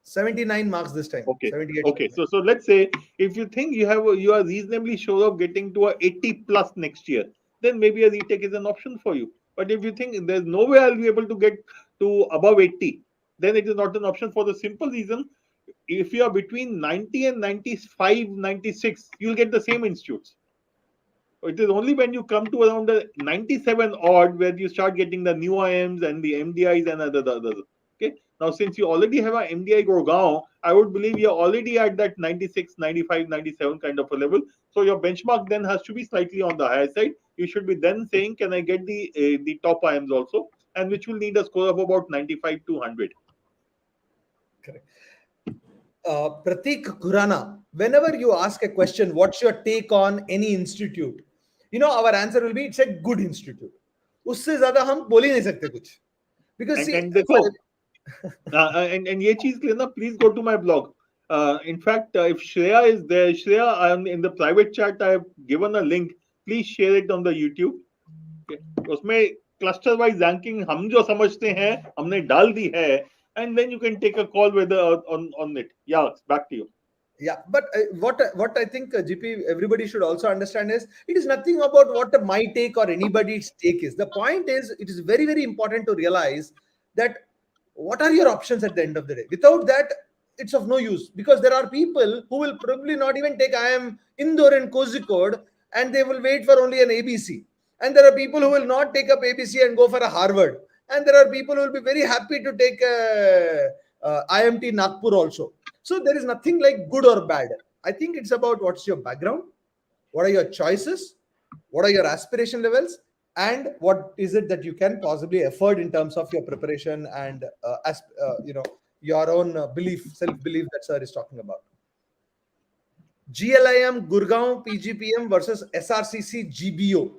79 marks this time. okay. 78, Okay, 79. so let's say if you think you are reasonably sure of getting to a 80 plus next year, then maybe a retake is an option for you. But if you think there's no way I'll be able to get to above 80, then it is not an option for the simple reason if you are between 90 and 95, 96, you'll get the same institutes. It is only when you come to around the 97 odd where you start getting the new IMs and the MDIs and others. Okay. Now, since you already have a MDI Gurgaon, I would believe you're already at that 96, 95, 97 kind of a level. So your benchmark then has to be slightly on the higher side. You should be then saying, can I get the top IMs also? And which will need a score of about 95 to 100. Correct. Pratik Khurana, whenever you ask a question, what's your take on any institute? Our answer will be it's a good institute. उससे ज़्यादा हम बोल ही नहीं सकते कुछ. Because see, And देखो, and ये चीज के लिए ना please go to my blog. In fact, if Shreya is there, Shreya, in the private chat, I have given a link. Please share it on the YouTube. Okay. उसमें cluster wise ranking हम जो समझते हैं हमने डाल दी है, and then you can take a call whether on it. Yeah, back to you. yeah, but what I think, GP, everybody should also understand is it is nothing about what my take or anybody's take is. The point is, it is very, very important to realize that what are your options at the end of the day. Without that, it's of no use, because there are people who will probably not even take IIM Indore and Kozhikode, and they will wait for only an ABC. And there are people who will not take up ABC and go for a Harvard. And there are people who will be very happy to take IMT Nagpur also. So there is nothing like good or bad. I think it's about what's your background, what are your choices, what are your aspiration levels, and what is it that you can possibly afford in terms of your preparation and your own belief, self-belief that sir is talking about. GLIM Gurgaon PGPM versus SRCC GBO.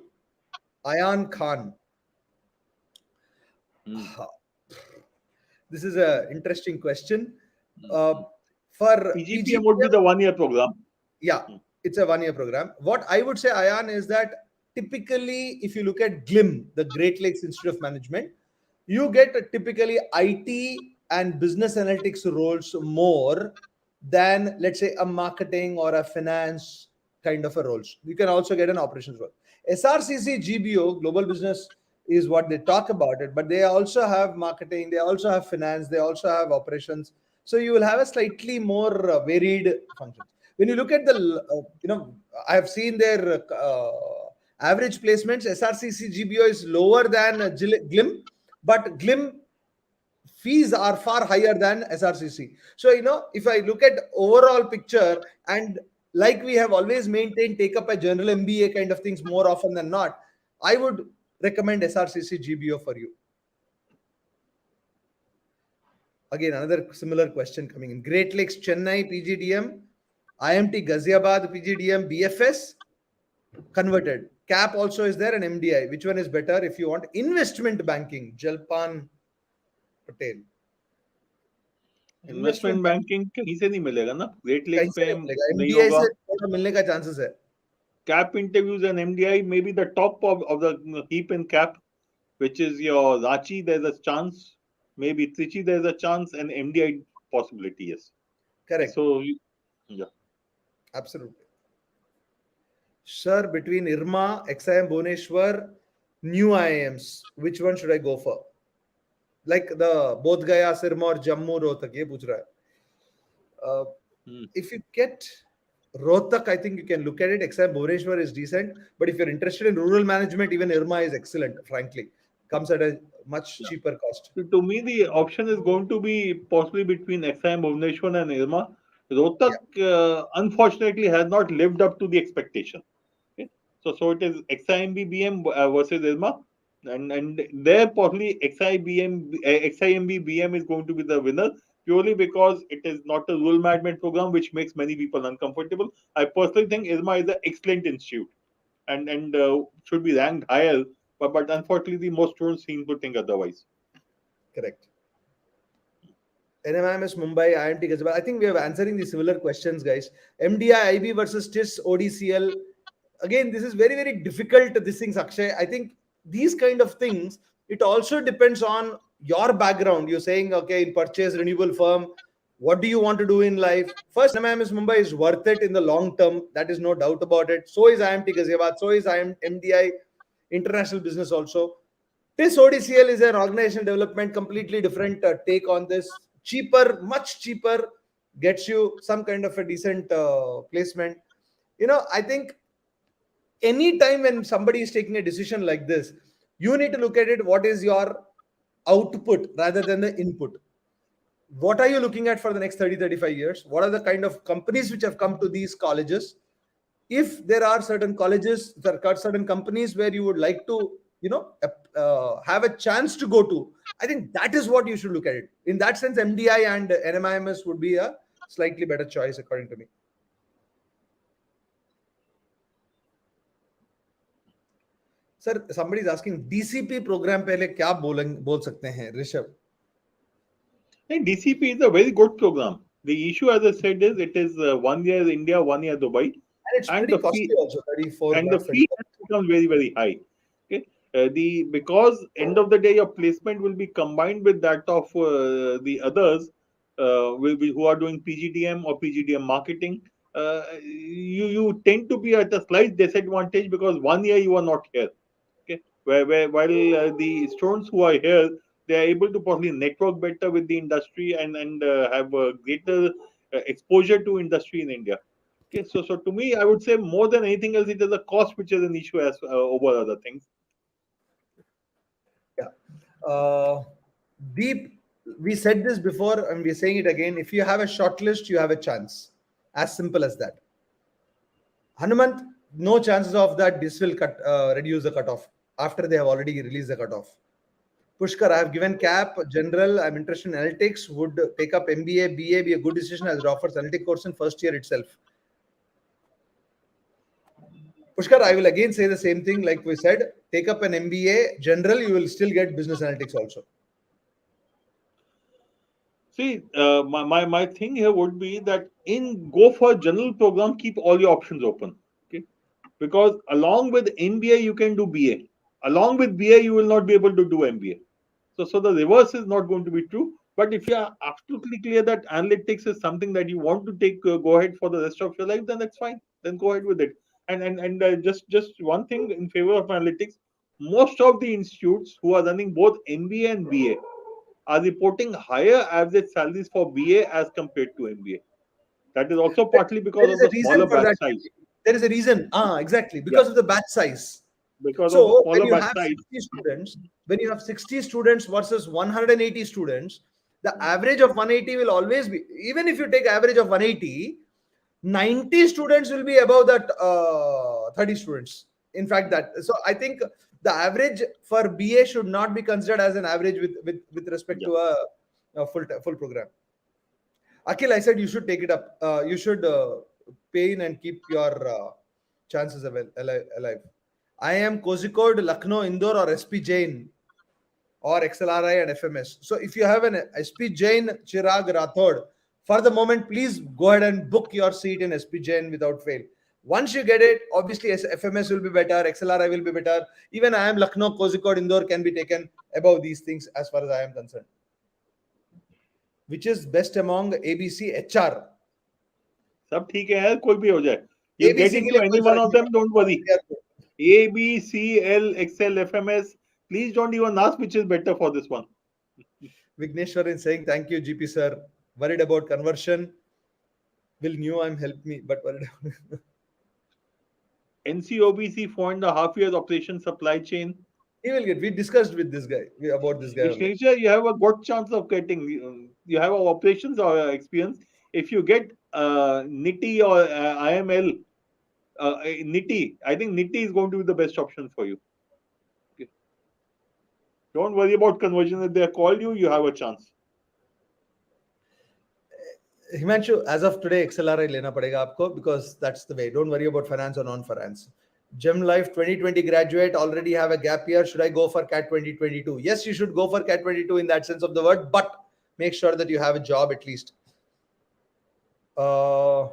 Ayan Khan. This is an interesting question. For PGPM would be the 1-year program. Yeah, it's a 1-year program. What I would say, Ayan, is that typically, if you look at GLIM, the Great Lakes Institute of Management, you get typically IT and business analytics roles more than, let's say, a marketing or a finance kind of a roles. You can also get an operations role. SRCC GBO, Global Business, is what they talk about it, but they also have marketing, they also have finance, they also have operations. So you will have a slightly more varied functions. When you look at the, I have seen their average placements. SRCC GBO is lower than GLIM, but GLIM fees are far higher than SRCC. So, if I look at overall picture, and like we have always maintained, take up a general MBA kind of things more often than not, I would recommend SRCC GBO for you. Again, another similar question coming in. Great Lakes Chennai PGDM, IMT Ghaziabad PGDM BFS converted. CAP also is there, and MDI. Which one is better if you want investment banking? Jalpan Patel. Investment banking कहीं से नहीं मिलेगा ना, great lakes पे नहीं MDI होगा. से थोड़ा मिलने का chances है. CAP interviews and MDI may be the top of the heap in CAP, which is your Ranchi, there's a chance. Maybe Trichy, there's a chance, and MDI possibility, yes. Correct. So, yeah. Absolutely. Sir, between IRMA, XIM Bhubaneswar, new IIMs, which one should I go for? Like the Bodh Gaya, Sirma or Jammu, Rohtak, ye puch raha hai. If you get Rohtak, I think you can look at it. XIM Bhubaneswar is decent, but if you're interested in rural management, even IRMA is excellent, frankly. comes at a much cheaper cost. To me, the option is going to be possibly between XIM Bhubaneswar and IRMA. Yeah, Rohtak, unfortunately, has not lived up to the expectation. Okay? So it is XIMB BM versus IRMA, and there possibly XIMB BM is going to be the winner purely because it is not a rural management program, which makes many people uncomfortable. I personally think IRMA is an excellent institute and should be ranked higher, but unfortunately, most students seem to think otherwise. correct. NMIMS Mumbai, IMT Ghaziabad. I think we are answering the similar questions, guys. MDI IB versus TIS ODCL. Again, this is very, very difficult. These things, Akshay. I think these kind of things, it also depends on your background. You're saying, okay, in purchase renewable firm, what do you want to do in life? First, NMIMS Mumbai is worth it in the long term. That is no doubt about it. So is IMT Ghaziabad. So is MDI International Business also. This ODCL is an organizational development, completely different take on this. Cheaper, much cheaper, gets you some kind of a decent placement. I think any time when somebody is taking a decision like this, you need to look at it. What is your output rather than the input? What are you looking at for the next 30, 35 years? What are the kind of companies which have come to these colleges? If there are certain colleges, there are certain companies where you would like to have a chance to go to, I think that is what you should look at it. In that sense, MDI and NMIMS would be a slightly better choice according to me. Sir, somebody is asking DCP program पहले क्या बोल सकते हैं Rishabh? And DCP is a very good program. The issue, as I said, is it is 1 year India, 1 year Dubai, And it's and pretty the costly fee also, 34 and the lakhs. fee has become very very high. Okay, the because end of the day your placement will be combined with that of the others who are doing PGDM or PGDM marketing. You tend to be at a slight disadvantage because 1 year you are not here. Okay, where while the students who are here, they are able to probably network better with the industry and have a greater exposure to industry in India. Okay, so to me, I would say more than anything else, it is a cost which is an issue as over other things. Yeah. Deep, we said this before and we're saying it again. If you have a short list, you have a chance. As simple as that. Hanumant, no chances of that this will reduce the cutoff after they have already released the cutoff. Pushkar, I have given cap, general, I'm interested in analytics, would take up MBA, BA be a good decision as it offers analytic course in first year itself. Pushkar, I will again say the same thing like we said, take up an MBA, general, you will still get business analytics also. See, my thing here would be that in go for general program, keep all your options open. Okay, because along with MBA you can do BA. Along with BA you will not be able to do MBA. So the reverse is not going to be true. But if you are absolutely clear that analytics is something that you want to take, go ahead for the rest of your life, then that's fine. Then go ahead with it. And just one thing in favor of analytics, most of the institutes who are running both MBA and BA are reporting higher average salaries for BA as compared to MBA. That is also partly There because is of a the reason smaller for batch that. size. There is a reason. Exactly. Yeah, Because of the batch size. because of the So when smaller you batch have size. 60 students, when you have 60 students versus 180 students, the average of 180 will always be, even if you take average of 180, 90 students will be above that 30 students. In fact, so I think the average for BA should not be considered as an average with respect Yeah. to a full program. Akhil, I said you should take it up. You should pay in and keep your chances alive. I am Kozhikode, Lucknow, Indore, or SP Jain, or XLRI and FMS. So if you have an SP Jain, Chirag Rathod, for the moment, please go ahead and book your seat in SP Jain without fail. Once you get it, obviously FMS will be better, XLRI will be better. Even I am Lucknow, Kozhikode, Indore can be taken above these things as far as I am concerned. Which is best among ABC HR? सब ठीक है यार, कोई भी हो जाए. You get ABC के into लिए any कोई one फर्क of नहीं them, don't worry. पड़ता. A, B, C, L, Excel, FMS. Please don't even ask which is better for this one. Vigneshwar is saying, thank you, GP sir. Worried about conversion. Will new I'm help me, but worried. NCOBC 4.5 years operation supply chain. He will get. We discussed with this guy about this guy only. Srinivas, you have a good chance of getting. You have operations or experience. If you get NITI or IML, NITI, I think NITI is going to be the best option for you. Okay. Don't worry about conversion. If they call you, you have a chance. Himanshu, as of today, XLRI lena padega aapko because that's the way. Don't worry about finance or non-finance. Gem Life 2020 graduate, already have a gap year. Should I go for CAT 2022? Yes, you should go for CAT 22 in that sense of the word, but make sure that you have a job at least. NM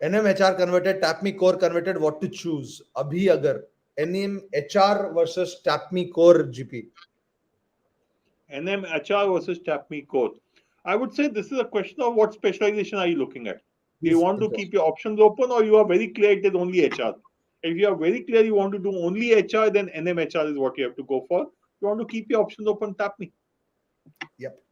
HR converted, TAPME core converted, what to choose? Abhi agar NM HR versus TAPME core GP. NM HR versus TAPME core. I would say this is a question of what specialization are you looking at. Do you want to keep your options open, or you are very clear it is only HR? If you are very clear you want to do only HR, then NM HR is what you have to go for. If you want to keep your options open, TAPME. Yep.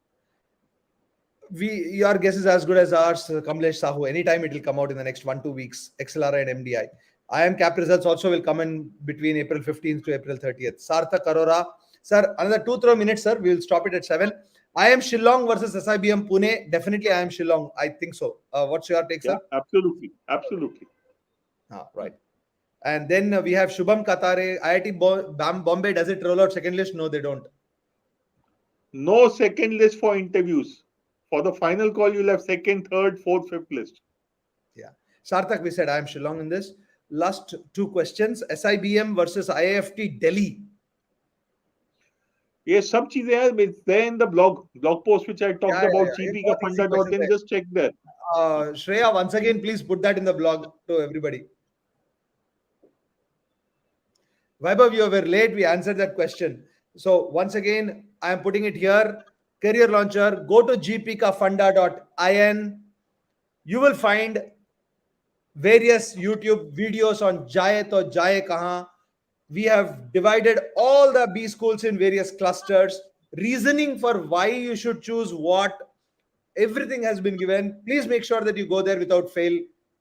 Your guess is as good as ours, Kamlesh Sahu. Anytime it will come out in the next 1-2 weeks. XLRI and MDI. IM cap results also will come in between April 15th to April 30th. Sarthak Arora. Sir, another 2-3 minutes, sir. We will stop it at 7. I am Shillong versus SIBM Pune. Definitely I am Shillong. I think so. What's your take, sir? Absolutely. Absolutely. Right. And then we have Shubham Katare. IIT Bombay, does it roll out second list? No, they don't. No second list for interviews. For the final call, you'll have second, third, fourth, fifth list. Yeah. Sarthak, we said I am Shillong in this. Last 2 questions. SIBM versus IIFT Delhi. Yes, सब चीजें हैं. It's there in the blog post which I talked about. gpkafunda.in. Just check there. Shreya, once again, please put that in the blog to everybody. Vaibhav, you were late. We answered that question. So once again, I am putting it here. Career Launcher. Go to gpkafunda.in. You will find various YouTube videos on Jaye to Jaye Kahan. We have divided all the B schools in various clusters. Reasoning for why you should choose what. Everything has been given. Please make sure that you go there without fail.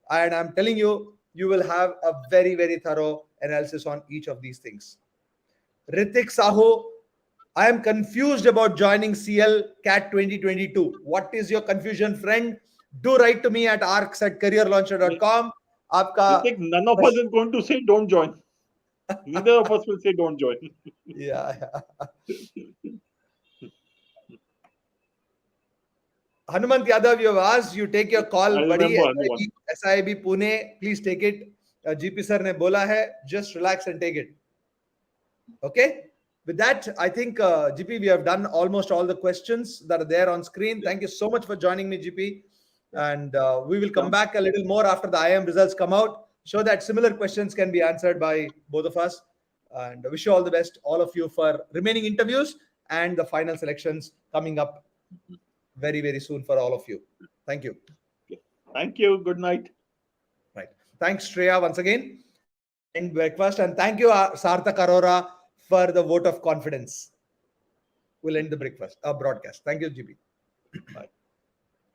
And I'm telling you, you will have a very, very thorough analysis on each of these things. Ritik Sahu, I am confused about joining CL CAT 2022. What is your confusion, friend? Do write to me at ARKSS@careerlauncher.com. Ritik, none of us is going to say don't join. Neither of us will say don't join. Yeah. Hanumant Yadav, you have asked, you take your call, buddy. SIB Pune, please take it. GP sir ne bola hai, just relax and take it. Okay. With that, I think, GP, we have done almost all the questions that are there on screen. Thank you so much for joining me, GP. And we will come back a little more after the IM results come out, so that similar questions can be answered by both of us. And I wish you all the best, all of you, for remaining interviews and the final selections coming up very, very soon for all of you. Thank you. Thank you. Good night. Right. Thanks, Shreya, once again. And breakfast. And thank you, Sarthak Arora, for the vote of confidence. We'll end the broadcast. Thank you, GB. Bye.